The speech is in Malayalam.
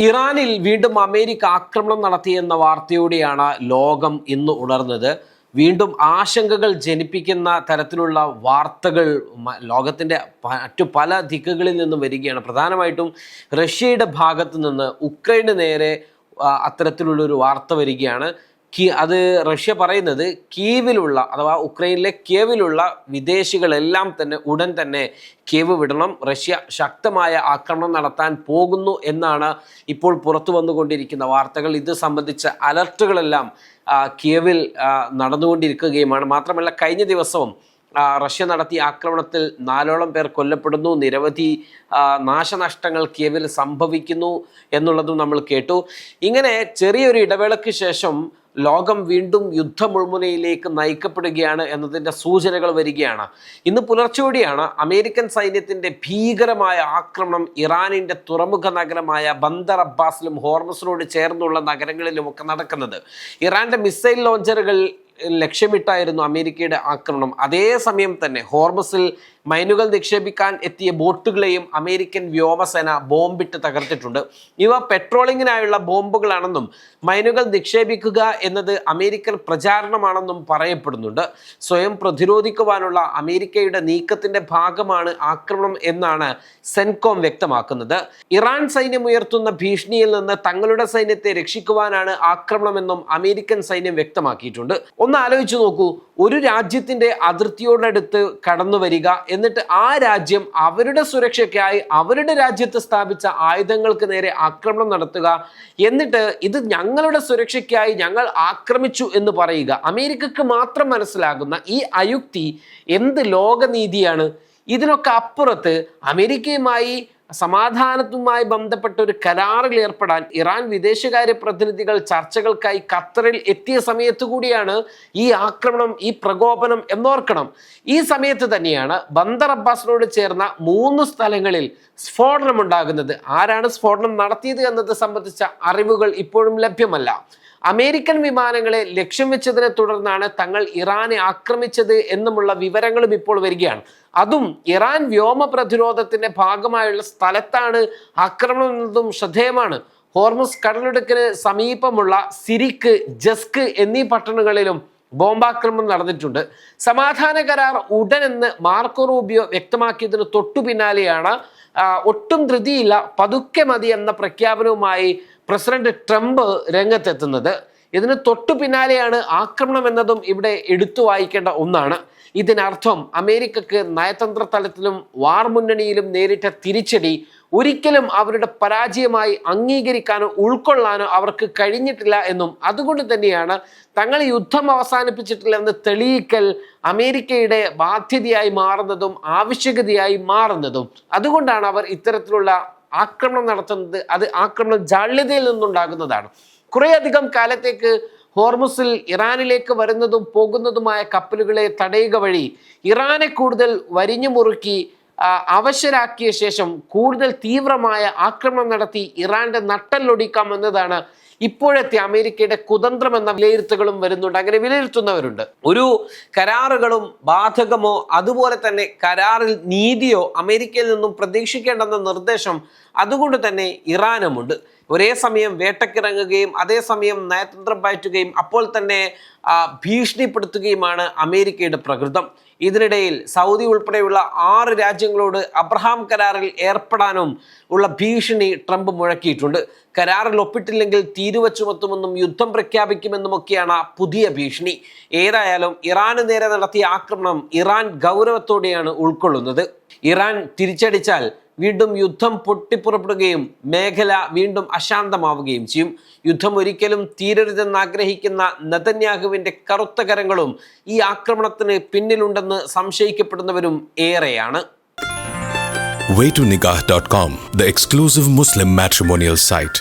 ഇറാനിൽ വീണ്ടും അമേരിക്ക ആക്രമണം നടത്തിയെന്ന വാർത്തയോടെയാണ് ലോകം ഇന്ന് ഉണർന്നത്. വീണ്ടും ആശങ്കകൾ ജനിപ്പിക്കുന്ന തരത്തിലുള്ള വാർത്തകൾ ലോകത്തിൻ്റെ മറ്റു പല ദിക്കുകളിൽ നിന്നും വരികയാണ്. പ്രധാനമായിട്ടും റഷ്യയുടെ ഭാഗത്തു നിന്ന് ഉക്രൈന് നേരെ അത്തരത്തിലുള്ളൊരു വാർത്ത വരികയാണ്. അത് റഷ്യ പറയുന്നത് കീവിലുള്ള അഥവാ ഉക്രൈനിലെ കീവിലുള്ള വിദേശികളെല്ലാം തന്നെ ഉടൻ തന്നെ കീവ് വിടണം, റഷ്യ ശക്തമായ ആക്രമണം നടത്താൻ പോകുന്നു എന്നാണ് ഇപ്പോൾ പുറത്തു വന്നുകൊണ്ടിരിക്കുന്ന വാർത്തകൾ. ഇത് സംബന്ധിച്ച അലർട്ടുകളെല്ലാം കീവിൽ നടന്നുകൊണ്ടിരിക്കുകയുമാണ്. മാത്രമല്ല കഴിഞ്ഞ ദിവസവും റഷ്യ നടത്തിയ ആക്രമണത്തിൽ 4ഓളം പേർ കൊല്ലപ്പെടുന്നു, നിരവധി നാശനഷ്ടങ്ങൾ കീവിൽ സംഭവിക്കുന്നു എന്നുള്ളതും നമ്മൾ കേട്ടു. ഇങ്ങനെ ചെറിയൊരു ഇടവേളയ്ക്ക് ശേഷം ലോകം വീണ്ടും യുദ്ധമുൾമുനയിലേക്ക് നയിക്കപ്പെടുകയാണ് എന്നതിൻ്റെ സൂചനകൾ വരികയാണ്. ഇന്ന് പുലർച്ചെയോടെയാണ് അമേരിക്കൻ സൈന്യത്തിൻ്റെ ഭീകരമായ ആക്രമണം ഇറാനിൻ്റെ തുറമുഖ നഗരമായ ബന്ദർ അബ്ബാസിലും ഹോർമസിനോട് ചേർന്നുള്ള നഗരങ്ങളിലുമൊക്കെ നടക്കുന്നത്. ഇറാൻ്റെ മിസൈൽ ലോഞ്ചറുകൾ ലക്ഷ്യമിട്ടായിരുന്നു അമേരിക്കയുടെ ആക്രമണം. അതേസമയം തന്നെ ഹോർമസിൽ മൈനുകൾ നിക്ഷേപിക്കാൻ എത്തിയ ബോട്ടുകളെയും അമേരിക്കൻ വ്യോമസേന ബോംബിട്ട് തകർത്തിട്ടുണ്ട്. ഇവ പെട്രോളിങ്ങിനായുള്ള ബോംബുകളാണെന്നും മൈനുകൾ നിക്ഷേപിക്കുക എന്നത് അമേരിക്കൻ പ്രചാരണമാണെന്നും പറയപ്പെടുന്നുണ്ട്. സ്വയം പ്രതിരോധിക്കുവാനുള്ള അമേരിക്കയുടെ നീക്കത്തിന്റെ ഭാഗമാണ് ആക്രമണം എന്നാണ് സെൻകോം വ്യക്തമാക്കുന്നത്. ഇറാൻ സൈന്യം ഉയർത്തുന്ന ഭീഷണിയിൽ നിന്ന് തങ്ങളുടെ സൈന്യത്തെ രക്ഷിക്കുവാനാണ് ആക്രമണമെന്നും അമേരിക്കൻ സൈന്യം വ്യക്തമാക്കിയിട്ടുണ്ട്. ഒന്ന് ആലോചിച്ചു നോക്കൂ, ഒരു രാജ്യത്തിന്റെ അതിർത്തിയോടടുത്ത് കടന്നു വരിക, എന്നിട്ട് ആ രാജ്യം അവരുടെ സുരക്ഷയ്ക്കായി അവരുടെ രാജ്യത്ത് സ്ഥാപിച്ച ആയുധങ്ങൾക്ക് നേരെ ആക്രമണം നടത്തുക, എന്നിട്ട് ഇത് ഞങ്ങളുടെ സുരക്ഷയ്ക്കായി ഞങ്ങൾ ആക്രമിച്ചു എന്ന് പറയുക. അമേരിക്കക്ക് മാത്രം മനസ്സിലാകുന്ന ഈ അയുക്തി എന്ത് ലോകനീതിയാണ്? ഇതിനൊക്കെ അപ്പുറത്ത് അമേരിക്കയുമായി സമാധാനത്തുമായി ബന്ധപ്പെട്ട ഒരു കരാറിൽ ഏർപ്പെടാൻ ഇറാൻ വിദേശകാര്യ പ്രതിനിധികൾ ചർച്ചകൾക്കായി ഖത്തറിൽ എത്തിയ സമയത്ത് കൂടിയാണ് ഈ ആക്രമണം, ഈ പ്രകോപനം എന്നോർക്കണം. ഈ സമയത്ത് തന്നെയാണ് ബന്ദർ അബ്ബാസിനോട് ചേർന്ന 3 സ്ഥലങ്ങളിൽ സ്ഫോടനം ഉണ്ടാകുന്നത്. ആരാണ് സ്ഫോടനം നടത്തിയത് എന്നത് സംബന്ധിച്ച അറിവുകൾ ഇപ്പോഴും ലഭ്യമല്ല. അമേരിക്കൻ വിമാനങ്ങളെ ലക്ഷ്യം വെച്ചതിനെ തുടർന്നാണ് തങ്ങൾ ഇറാനെ ആക്രമിച്ചത് എന്നുമുള്ള വിവരങ്ങളും ഇപ്പോൾ വരികയാണ്. അതും ഇറാൻ വ്യോമ പ്രതിരോധത്തിന്റെ ഭാഗമായുള്ള സ്ഥലത്താണ് ആക്രമണം എന്നതും ശ്രദ്ധേയമാണ്. ഹോർമുസ് കടലിടുക്കിന് സമീപമുള്ള സിരിക്ക്, ജസ്ക് എന്നീ പട്ടണങ്ങളിലും ബോംബാക്രമണം നടന്നിട്ടുണ്ട്. സമാധാന കരാർ ഉടനെന്ന് മാർക്കോ റൂബിയോ വ്യക്തമാക്കിയതിന് തൊട്ടു പിന്നാലെയാണ് ഒട്ടും ധൃതിയില്ല, പതുക്കെ മതി എന്ന പ്രഖ്യാപനവുമായി പ്രസിഡന്റ് ട്രംപ് രംഗത്തെത്തുന്നത്. ഇതിന് തൊട്ടു പിന്നാലെയാണ് ആക്രമണം എന്നതും ഇവിടെ എടുത്തു വായിക്കേണ്ട ഒന്നാണ്. ഇതിനർത്ഥം അമേരിക്കക്ക് നയതന്ത്ര തലത്തിലും വാർ മുന്നണിയിലും നേരിട്ട തിരിച്ചടി ഒരിക്കലും അവരുടെ പരാജയമായി അംഗീകരിക്കാനോ ഉൾക്കൊള്ളാനോ അവർക്ക് കഴിഞ്ഞിട്ടില്ല എന്നും അതുകൊണ്ട് തന്നെയാണ് തങ്ങൾ യുദ്ധം അവസാനിപ്പിച്ചിട്ടില്ലെന്ന് തെളിയിക്കൽ അമേരിക്കയുടെ ബാധ്യതയായി മാറുന്നതും ആവശ്യകതയായി മാറുന്നതും. അതുകൊണ്ടാണ് അവർ ഇത്തരത്തിലുള്ള ആക്രമണം നടത്തുന്നത്. അത് ആക്രമണം ജാള്യതയിൽ നിന്നുണ്ടാകുന്നതാണ്. കുറേയധികം കാലത്തേക്ക് ഹോർമുസിൽ ഇറാനിലേക്ക് വരുന്നതും പോകുന്നതുമായ കപ്പലുകളെ തടയുക വഴി ഇറാനെ കൂടുതൽ വരിഞ്ഞു മുറുക്കി അവശരാക്കിയ ശേഷം കൂടുതൽ തീവ്രമായ ആക്രമണം നടത്തി ഇറാന്റെ നട്ടെല്ലൊടിക്കാമെന്നതാണ് ഇപ്പോഴത്തെ അമേരിക്കയുടെ കുതന്ത്രം എന്ന വിലയിരുത്തലുകളും വരുന്നുണ്ട്. അങ്ങനെ വിലയിരുത്തുന്നവരുണ്ട്. ഒരു കരാറുകളും ബാധകമോ അതുപോലെ തന്നെ കരാറിൽ നീതിയോ അമേരിക്കയിൽ നിന്നും പ്രതീക്ഷിക്കേണ്ടെന്ന നിർദ്ദേശം അതുകൊണ്ട് തന്നെ ഇറാനുമുണ്ട്. ഒരേ സമയം വേട്ടക്കിറങ്ങുകയും അതേസമയം നയതന്ത്രം പയറ്റുകയും അപ്പോൾ തന്നെ ഭീഷണിപ്പെടുത്തുകയുമാണ് അമേരിക്കയുടെ പ്രകൃതം. ഇതിനിടയിൽ സൗദി ഉൾപ്പെടെയുള്ള 6 രാജ്യങ്ങളോട് അബ്രഹാം കരാറിൽ ഏർപ്പെടാനും ഉള്ള ഭീഷണി ട്രംപ് മുഴക്കിയിട്ടുണ്ട്. കരാറിൽ ഒപ്പിട്ടില്ലെങ്കിൽ തീരുവ ചുമത്തുമെന്നും യുദ്ധം പ്രഖ്യാപിക്കുമെന്നുമൊക്കെയാണ് പുതിയ ഭീഷണി. ഏതായാലും ഇറാന് നേരെ നടത്തിയ ആക്രമണം ഇറാൻ ഗൗരവത്തോടെയാണ് ഉൾക്കൊള്ളുന്നത്. ഇറാൻ തിരിച്ചടിച്ചാൽ വീണ്ടും യുദ്ധം പൊട്ടിപ്പുറപ്പെടുകയും മേഖല വീണ്ടും അശാന്തമാവുകയും ചെയ്യും. യുദ്ധം ഒരിക്കലും തീരരുതെന്ന് ആഗ്രഹിക്കുന്ന നെതന്യാഹുവിൻ്റെ കറുത്ത കരങ്ങളും ഈ ആക്രമണത്തിന് പിന്നിലുണ്ടെന്ന് സംശയിക്കപ്പെടുന്നവരും ഏറെയാണ്. Waytonikah.com, the exclusive Muslim matrimonial site.